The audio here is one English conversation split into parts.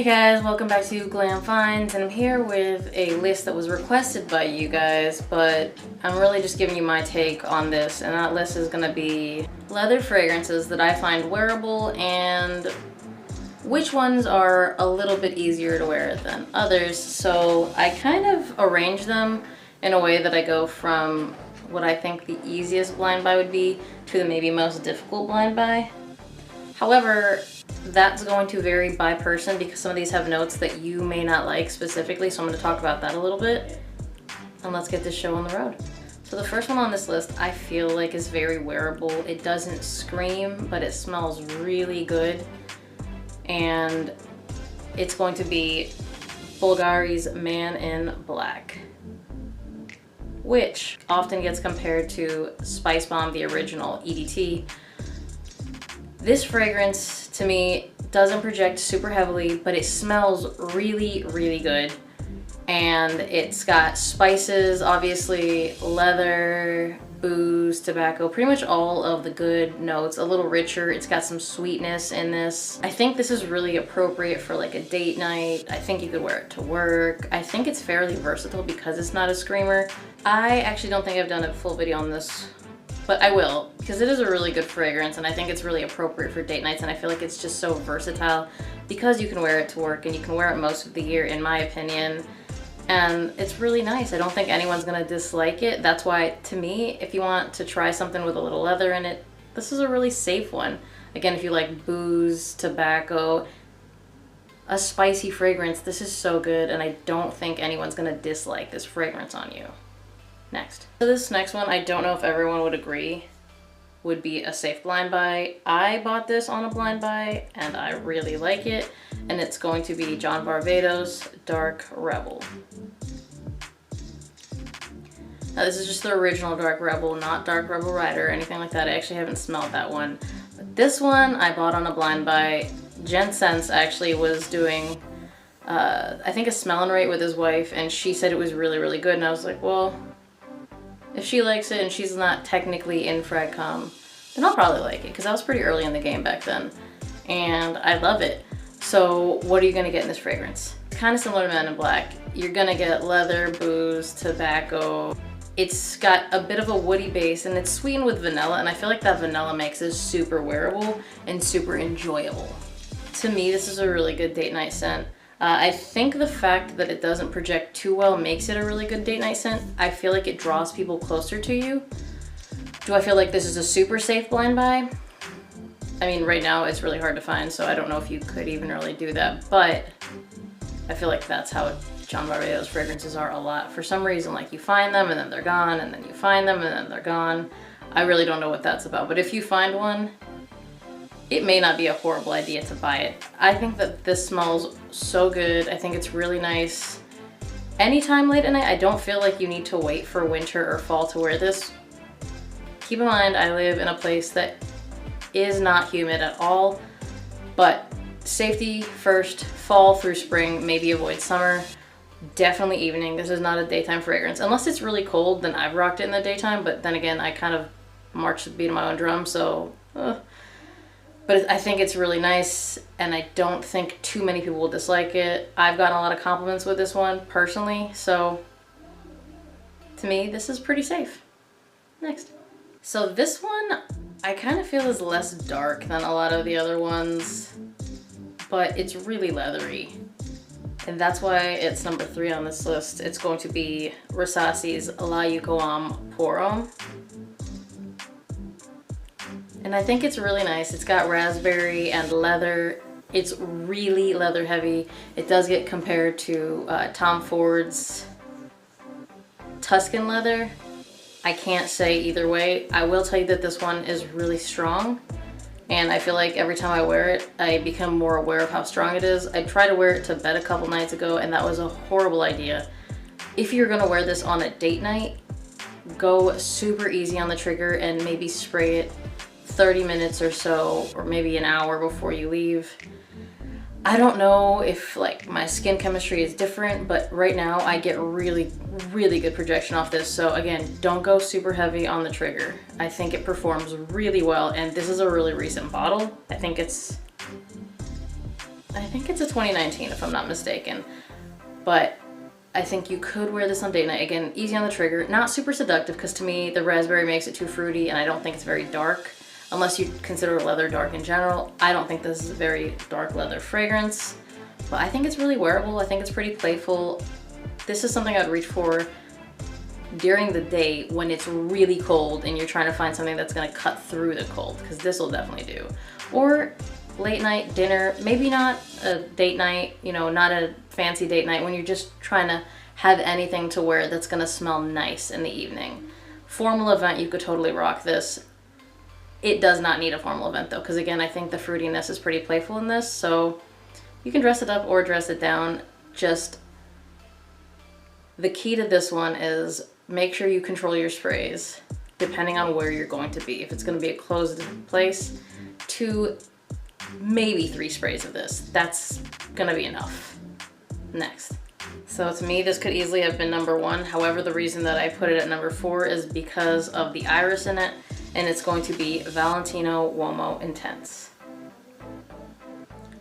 Hey guys, welcome back to Glam Finds, and I'm here with a list that was requested by you guys, but I'm really just giving you my take on this, and that list is going to be leather fragrances that I find wearable and which ones are a little bit easier to wear than others. So I kind of arrange them in a way that I go from what I think the easiest blind buy would be to the maybe most difficult blind buy. However, that's going to vary by person because some of these have notes that you may not like specifically, so I'm going to talk about that a little bit. And let's get this show on the road. So the first one on this list I feel like is very wearable. It doesn't scream, but it smells really good. And it's going to be Bulgari's Man in Black, which often gets compared to Spice Bomb, the original EDT. This fragrance, to me, doesn't project super heavily, but it smells really, really good. And it's got spices, obviously, leather, booze, tobacco, pretty much all of the good notes, a little richer. It's got some sweetness in this. I think this is really appropriate for like a date night. I think you could wear it to work. I think it's fairly versatile because it's not a screamer. I actually don't think I've done a full video on this, but I will, because it is a really good fragrance and I think it's really appropriate for date nights, and I feel like it's just so versatile because you can wear it to work and you can wear it most of the year, in my opinion. And it's really nice. I don't think anyone's gonna dislike it. That's why, to me, if you want to try something with a little leather in it, this is a really safe one. Again, if you like booze, tobacco, a spicy fragrance, this is so good, and I don't think anyone's gonna dislike this fragrance on you. Next. So this next one, I don't know if everyone would agree, would be a safe blind buy. I bought this on a blind buy and I really like it, and it's going to be John Varvatos Dark Rebel. Now this is just the original Dark Rebel, not Dark Rebel Rider or anything like that. I actually haven't smelled that one. But this one I bought on a blind buy. Jen Sense actually was doing, I think, a smell and rate with his wife, and she said it was really, really good, and I was like, well, if she likes it and she's not technically in FragCom, then I'll probably like it, because I was pretty early in the game back then, and I love it. So what are you gonna get in this fragrance? Kind of similar to Man in Black. You're gonna get leather, booze, tobacco. It's got a bit of a woody base and it's sweetened with vanilla, and I feel like that vanilla makes it super wearable and super enjoyable. To me, this is a really good date night scent. I think the fact that it doesn't project too well makes it a really good date night scent. I feel like it draws people closer to you. Do I feel like this is a super safe blind buy? I mean, right now it's really hard to find, so I don't know if you could even really do that, but I feel like that's how John Varvatos fragrances are a lot. For some reason, like, you find them and then they're gone, and then you find them and then they're gone. I really don't know what that's about, but if you find one, it may not be a horrible idea to buy it. I think that this smells so good. I think it's really nice. Anytime late at night, I don't feel like you need to wait for winter or fall to wear this. Keep in mind, I live in a place that is not humid at all, but safety first, fall through spring, maybe avoid summer. Definitely evening. This is not a daytime fragrance. Unless it's really cold, then I've rocked it in the daytime, but then again, I kind of march to the beat of my own drum, so... But I think it's really nice, and I don't think too many people will dislike it. I've gotten a lot of compliments with this one, personally, so to me, this is pretty safe. Next. So this one, I kind of feel is less dark than a lot of the other ones, but it's really leathery. And that's why it's number 3 on this list. It's going to be Rassasi's La Yukoam Pour Homme. And I think it's really nice. It's got raspberry and leather. It's really leather heavy. It does get compared to Tom Ford's Tuscan leather. I can't say either way. I will tell you that this one is really strong, and I feel like every time I wear it, I become more aware of how strong it is. I tried to wear it to bed a couple nights ago, and that was a horrible idea. If you're gonna wear this on a date night, go super easy on the trigger and maybe spray it 30 minutes or so, or maybe an hour before you leave. I don't know if like my skin chemistry is different, but right now I get really, really good projection off this. So again, don't go super heavy on the trigger. I think it performs really well, and this is a really recent bottle. I think it's I think it's a 2019 if I'm not mistaken. But I think you could wear this on date night. Again, easy on the trigger, not super seductive because to me the raspberry makes it too fruity and I don't think it's very dark. Unless you consider leather dark in general. I don't think this is a very dark leather fragrance, but I think it's really wearable. I think it's pretty playful. This is something I'd reach for during the day when it's really cold and you're trying to find something that's gonna cut through the cold, because this will definitely do. Or late night dinner, maybe not a date night, you know, not a fancy date night, when you're just trying to have anything to wear that's gonna smell nice in the evening. Formal event, you could totally rock this. It does not need a formal event though, because again, I think the fruitiness is pretty playful in this, so you can dress it up or dress it down. Just the key to this one is make sure you control your sprays depending on where you're going to be. If it's going to be a closed place, 2, maybe 3 sprays of this. That's going to be enough. Next. So to me, this could easily have been number 1. However, the reason that I put it at number 4 is because of the iris in it, and it's going to be Valentino Uomo Intense.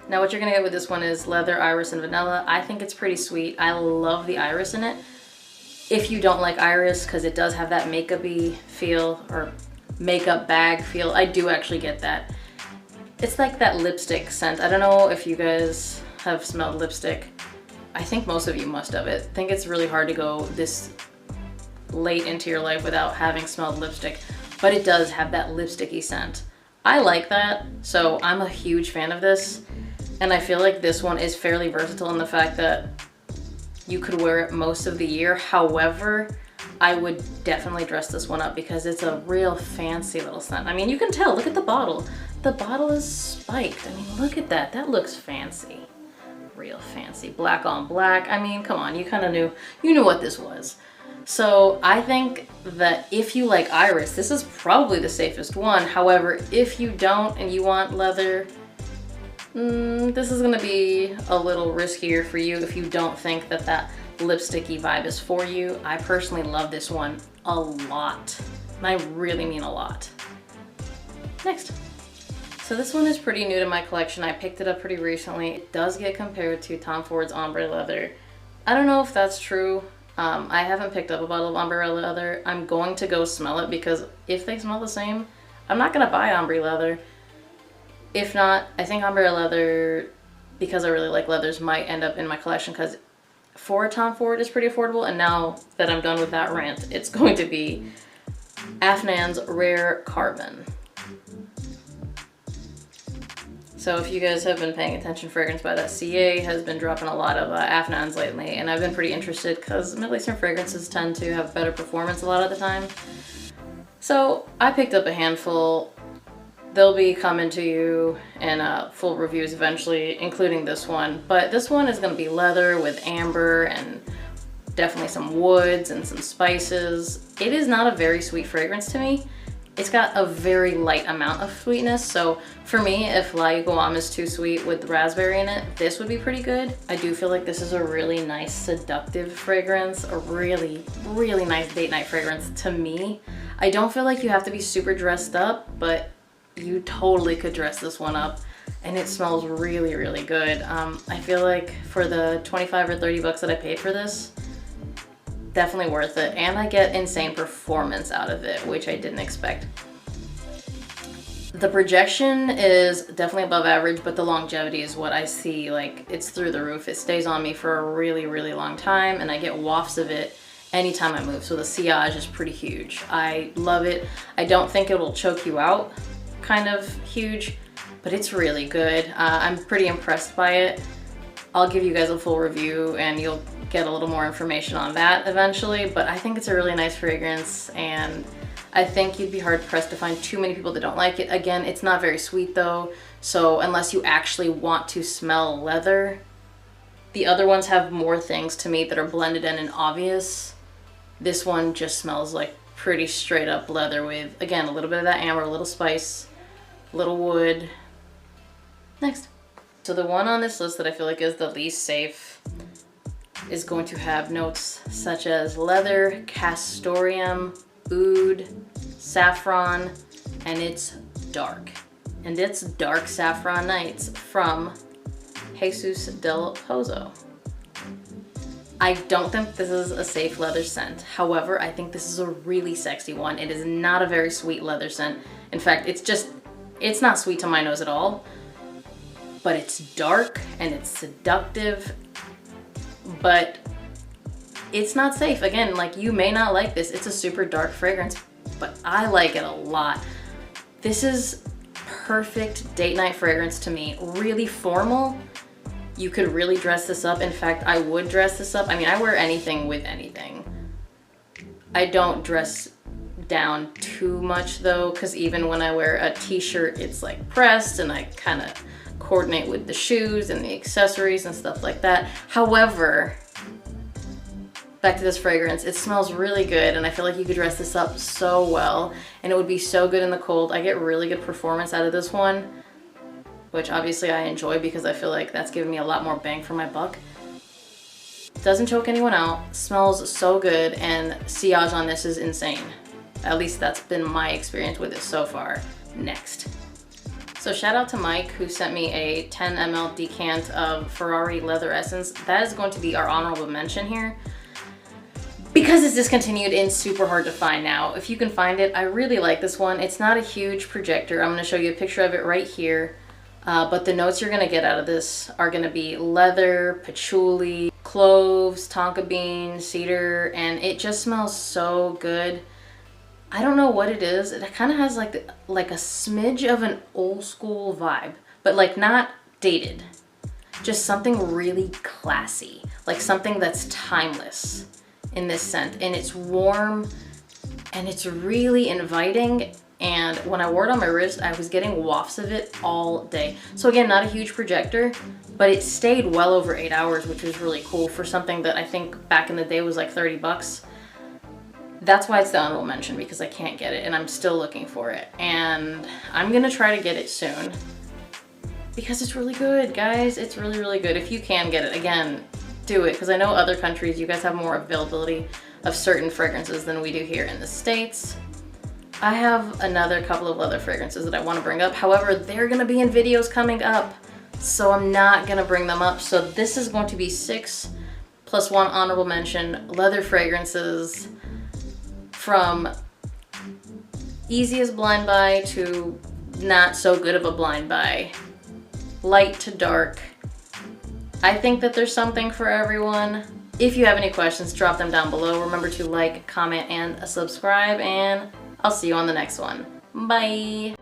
Now what you're gonna get with this one is leather, iris, and vanilla. I think it's pretty sweet. I love the iris in it. If you don't like iris, because it does have that makeup-y feel, or makeup bag feel, I do actually get that. It's like that lipstick scent. I don't know if you guys have smelled lipstick. I think most of you must have it. I think it's really hard to go this late into your life without having smelled lipstick, but it does have that lipsticky scent. I like that, so I'm a huge fan of this, and I feel like this one is fairly versatile in the fact that you could wear it most of the year. However, I would definitely dress this one up because it's a real fancy little scent. I mean, you can tell, look at the bottle. The bottle is spiked. I mean, look at that, that looks fancy. Real fancy, black on black. I mean, come on, you kind of knew what this was. So I think that if you like iris, this is probably the safest one. However, if you don't and you want leather, this is gonna be a little riskier for you if you don't think that that lipsticky vibe is for you. I personally love this one a lot. And I really mean a lot. Next. So this one is pretty new to my collection. I picked it up pretty recently. It does get compared to Tom Ford's ombre leather. I don't know if that's true. I haven't picked up a bottle of ombre leather. I'm going to go smell it because if they smell the same, I'm not gonna buy ombre leather. If not, I think ombre leather, because I really like leathers, might end up in my collection because for Tom Ford is pretty affordable. And now that I'm done with that rant, it's going to be Afnan's Rare Carbon. So if you guys have been paying attention, Fragrance by that CA has been dropping a lot of Afnans lately, and I've been pretty interested because Middle Eastern fragrances tend to have better performance a lot of the time. So I picked up a handful. They'll be coming to you in full reviews eventually, including this one. But this one is going to be leather with amber and definitely some woods and some spices. It is not a very sweet fragrance to me. It's got a very light amount of sweetness, so for me, if La Guam is too sweet with raspberry in it, this would be pretty good. I do feel like this is a really nice, seductive fragrance, a really, really nice date night fragrance to me. I don't feel like you have to be super dressed up, but you totally could dress this one up, and it smells really, really good. I feel like for the 25 or 30 bucks that I paid for this, definitely worth it, and I get insane performance out of it, which I didn't expect. The projection is definitely above average, but the longevity is what I see, like it's through the roof. It stays on me for a really, really long time, and I get wafts of it anytime I move, so the sillage is pretty huge. I love it. I don't think it will choke you out, kind of huge, but it's really good. I'm pretty impressed by it. I'll give you guys a full review and you'll get a little more information on that eventually, but I think it's a really nice fragrance, and I think you'd be hard pressed to find too many people that don't like it. Again, it's not very sweet though, so unless you actually want to smell leather, the other ones have more things to me that are blended in and obvious. This one just smells like pretty straight up leather with, again, a little bit of that amber, a little spice, a little wood. Next. So the one on this list that I feel like is the least safe is going to have notes such as leather, castoreum, oud, saffron, and it's dark. And it's Dark Saffron Nights from Jesus del Pozo. I don't think this is a safe leather scent. However, I think this is a really sexy one. It is not a very sweet leather scent. In fact, it's not sweet to my nose at all, but it's dark and it's seductive, but it's not safe. Again, like, you may not like this. It's a super dark fragrance, but I like it a lot. This is perfect date night fragrance to me. Really formal. You could really dress this up. In fact, I would dress this up. I mean, I wear anything with anything. I don't dress down too much though, because even when I wear a t-shirt, it's like pressed and I kind of coordinate with the shoes and the accessories and stuff like that. However, back to this fragrance, it smells really good and I feel like you could dress this up so well and it would be so good in the cold. I get really good performance out of this one, which obviously I enjoy because I feel like that's giving me a lot more bang for my buck. Doesn't choke anyone out, smells so good, and sillage on this is insane. At least that's been my experience with it so far. Next. So shout out to Mike who sent me a 10 ml decant of Ferrari Leather Essence. That is going to be our honorable mention here, because it's discontinued and super hard to find now. If you can find it, I really like this one. It's not a huge projector. I'm gonna show you a picture of it right here. But the notes you're gonna get out of this are gonna be leather, patchouli, cloves, tonka bean, cedar, and it just smells so good. I don't know what it is. It kind of has like a smidge of an old school vibe, but like not dated. Just something really classy, like something that's timeless in this scent. And it's warm and it's really inviting. And when I wore it on my wrist, I was getting wafts of it all day. So again, not a huge projector, but it stayed well over 8 hours, which was really cool for something that I think back in the day was like 30 bucks. That's why it's the honorable mention, because I can't get it and I'm still looking for it. And I'm gonna try to get it soon because it's really good, guys. It's really, really good. If you can get it, again, do it, because I know other countries, you guys have more availability of certain fragrances than we do here in the States. I have another couple of leather fragrances that I want to bring up. However, they're going to be in videos coming up, so I'm not going to bring them up. So this is going to be 6 + 1 honorable mention leather fragrances, from easiest blind buy to not so good of a blind buy, light to dark. I think that there's something for everyone. If you have any questions, drop them down below. Remember to like, comment, and subscribe, and I'll see you on the next one. Bye.